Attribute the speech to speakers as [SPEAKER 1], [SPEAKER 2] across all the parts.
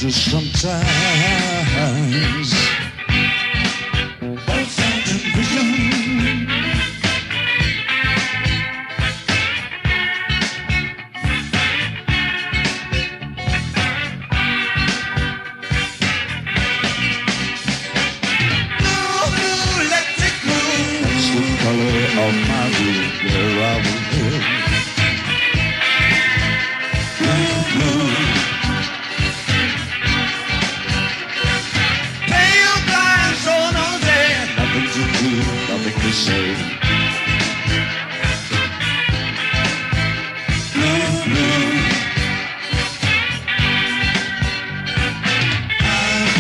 [SPEAKER 1] wonder sometimes. Both sound and vision. Blue, electric blue. That's the color of my room where I will live. Blue. Pale blinds on all day. Nothing to do, nothing to say. Blue. I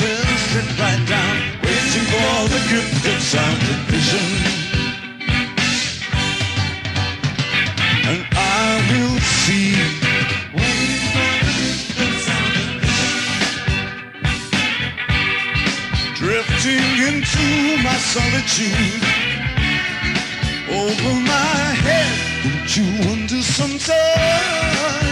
[SPEAKER 1] will sit right down, waiting for the gift of sound and vision. And I will see. Drifting into my solitude. Over my head, don't you wonder sometimes?